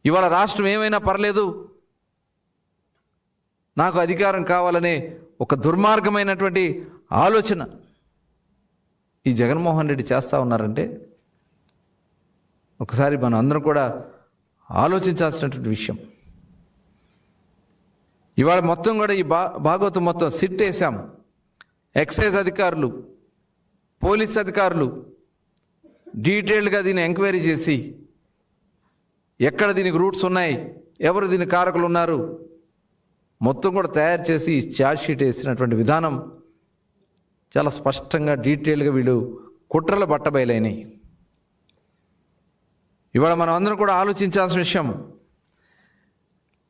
ఇవాళ రాష్ట్రం ఏమైనా పర్లేదు, నాకు అధికారం కావాలనే ఒక దుర్మార్గమైనటువంటి ఆలోచన ఈ జగన్మోహన్ రెడ్డి చేస్తూ ఉన్నారంటే ఒకసారి మనం అందరం కూడా ఆలోచించాల్సినటువంటి విషయం. ఇవాళ మొత్తం కూడా ఈ భాగవతం మొత్తం సిట్ వేసాం. ఎక్సైజ్ అధికారులు, పోలీస్ అధికారులు డీటెయిల్డ్గా దీన్ని ఎంక్వైరీ చేసి ఎక్కడ దీనికి రూట్స్ ఉన్నాయి, ఎవరు దీని కారకులు ఉన్నారు మొత్తం కూడా తయారు చేసి ఛార్జ్షీట్ వేసినటువంటి విధానం చాలా స్పష్టంగా డీటెయిల్గా వీళ్ళు కుట్రలు బట్టబయలైనాయి. ఇవాళ మనం అందరం కూడా ఆలోచించాల్సిన విషయం,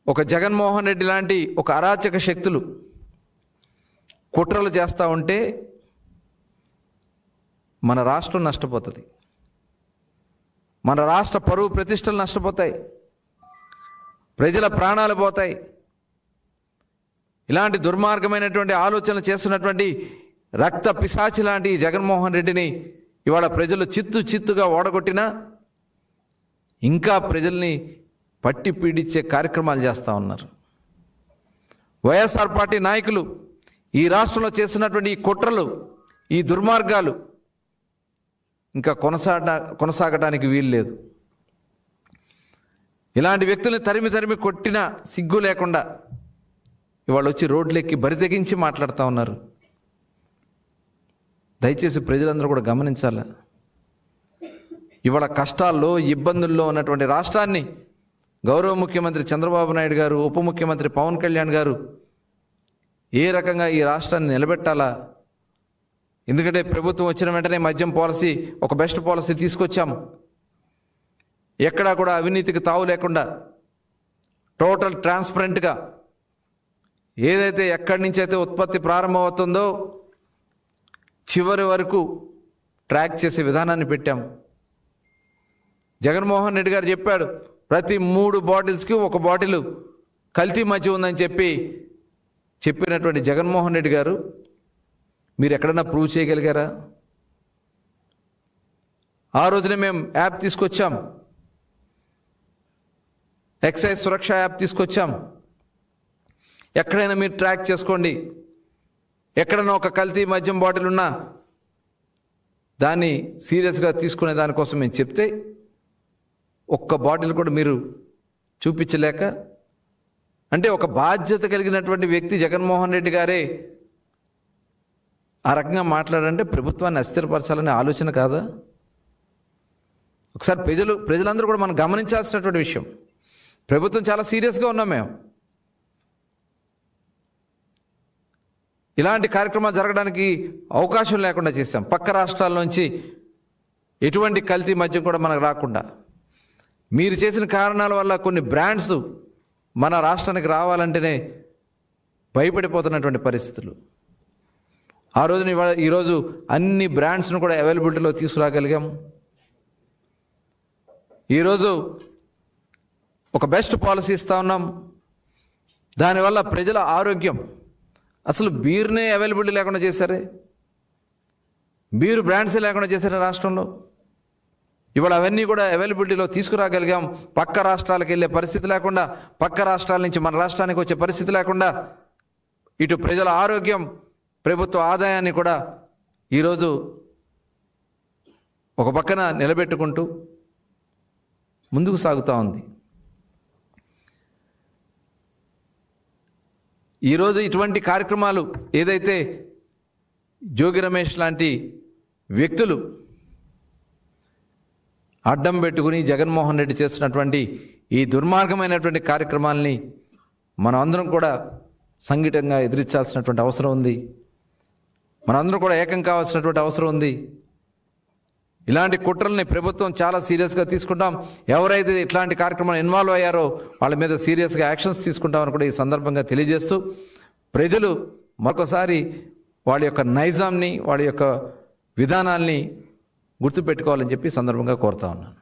ఒక జగన్మోహన్ రెడ్డి లాంటి ఒక అరాచక శక్తులు కుట్రలు చేస్తూ ఉంటే మన రాష్ట్రం నష్టపోతుంది, మన రాష్ట్ర పరువు ప్రతిష్టలు నష్టపోతాయి, ప్రజల ప్రాణాలు పోతాయి. ఇలాంటి దుర్మార్గమైనటువంటి ఆలోచనలు చేస్తున్నటువంటి రక్త పిశాచి లాంటి జగన్మోహన్ రెడ్డిని ఇవాళ ప్రజలు చిత్తుగా ఓడగొట్టినా ఇంకా ప్రజల్ని పట్టి పీడించే కార్యక్రమాలు చేస్తూ ఉన్నారు. వైఎస్ఆర్ పార్టీ నాయకులు ఈ రాష్ట్రంలో చేస్తున్నటువంటి ఈ కుట్రలు, ఈ దుర్మార్గాలు ఇంకా కొనసాగటానికి వీలు లేదు. ఇలాంటి వ్యక్తుల్ని తరిమి కొట్టినా సిగ్గు లేకుండా ఇవాళ వచ్చి రోడ్లెక్కి బరి తెగించి మాట్లాడుతూ ఉన్నారు. దయచేసి ప్రజలందరూ కూడా గమనించాలి. ఇవాళ కష్టాల్లో ఇబ్బందుల్లో ఉన్నటువంటి రాష్ట్రాన్ని గౌరవ ముఖ్యమంత్రి చంద్రబాబు నాయుడు గారు, ఉప ముఖ్యమంత్రి పవన్ కళ్యాణ్ గారు ఏ రకంగా ఈ రాష్ట్రాన్ని నిలబెట్టాలా, ఎందుకంటే ప్రభుత్వం వచ్చిన వెంటనే మద్యం పాలసీ ఒక బెస్ట్ పాలసీ తీసుకొచ్చాము. ఎక్కడా కూడా అవినీతికి తావు లేకుండా టోటల్ ట్రాన్స్పరెంట్గా ఏదైతే ఎక్కడి నుంచి అయితే ఉత్పత్తి ప్రారంభమవుతుందో చివరి వరకు ట్రాక్ చేసే విధానాన్ని పెట్టాము. జగన్మోహన్ రెడ్డి గారు చెప్పాడు, ప్రతి 3 బాటిల్స్కి 1 బాటిల్ కల్తీ మద్యం ఉందని చెప్పినటువంటి జగన్మోహన్ రెడ్డి గారు మీరు ఎక్కడన్నా ప్రూవ్ చేయగలిగారా? ఆ రోజునే మేము యాప్ తీసుకొచ్చాం, ఎక్సైజ్ సురక్ష యాప్ తీసుకొచ్చాం. ఎక్కడైనా మీరు ట్రాక్ చేసుకోండి, ఎక్కడైనా ఒక కల్తీ మద్యం బాటిల్ ఉన్నా దాన్ని సీరియస్గా తీసుకునే దానికోసం మేము చెప్తే 1 బాటిల్ కూడా మీరు చూపించలేక, అంటే ఒక బాధ్యత కలిగినటువంటి వ్యక్తి జగన్మోహన్ రెడ్డి గారే ఆ రకంగా మాట్లాడంటే ప్రభుత్వాన్ని అస్థిరపరచాలనే ఆలోచన కాదా? ఒకసారి ప్రజలందరూ కూడా మనం గమనించాల్సినటువంటి విషయం. ప్రభుత్వం చాలా సీరియస్గా ఉన్నాం మేము. ఇలాంటి కార్యక్రమాలు జరగడానికి అవకాశం లేకుండా చేశాం. పక్క రాష్ట్రాల నుంచి ఎటువంటి కల్తీ మద్యం కూడా మనకు రాకుండా, మీరు చేసిన కారణాల వల్ల కొన్ని బ్రాండ్స్ మన రాష్ట్రానికి రావాలంటేనే భయపడిపోతున్నటువంటి పరిస్థితులు. ఆ రోజున ఈరోజు అన్ని బ్రాండ్స్ను కూడా అవైలబిలిటీలో తీసుకురాగలిగాం. ఈరోజు ఒక బెస్ట్ పాలసీ ఇస్తూ ఉన్నాం. దానివల్ల ప్రజల ఆరోగ్యం, అసలు బీర్నే అవైలబిలిటీ లేకుండా చేశారే, బీరు బ్రాండ్సే లేకుండా చేశారే రాష్ట్రంలో. ఇవాళ అవన్నీ కూడా అవైలబిలిటీలో తీసుకురాగలిగాం. పక్క రాష్ట్రాలకు వెళ్ళే పరిస్థితి లేకుండా, పక్క రాష్ట్రాల నుంచి మన రాష్ట్రానికి వచ్చే పరిస్థితి లేకుండా, ఇటు ప్రజల ఆరోగ్యం, ప్రభుత్వ ఆదాయాన్ని కూడా ఈరోజు ఒక పక్కన నిలబెట్టుకుంటూ ముందుకు సాగుతూ ఉంది. ఈరోజు ఇటువంటి కార్యక్రమాలు ఏదైతే జోగి రమేష్ లాంటి వ్యక్తులు అడ్డం పెట్టుకుని జగన్మోహన్ రెడ్డి చేస్తున్నటువంటి ఈ దుర్మార్గమైనటువంటి కార్యక్రమాలని మనం అందరం కూడా సంఘటితంగా ఎదిరించాల్సినటువంటి అవసరం ఉంది. మనందరం కూడా ఏకం కావాల్సినటువంటి అవసరం ఉంది. ఇలాంటి కుట్రల్ని ప్రభుత్వం చాలా సీరియస్గా తీసుకుంటాం. ఎవరైతే ఇట్లాంటి కార్యక్రమాలు ఇన్వాల్వ్ అయ్యారో వాళ్ళ మీద సీరియస్గా యాక్షన్స్ తీసుకుంటామని కూడా ఈ సందర్భంగా తెలియజేస్తూ, ప్రజలు మరొకసారి వాళ్ళ యొక్క నైజాంని, వాళ్ళ యొక్క విధానాల్ని గుర్తుపెట్టుకోవాలని చెప్పి సందర్భంగా కోరుతా ఉన్నాను.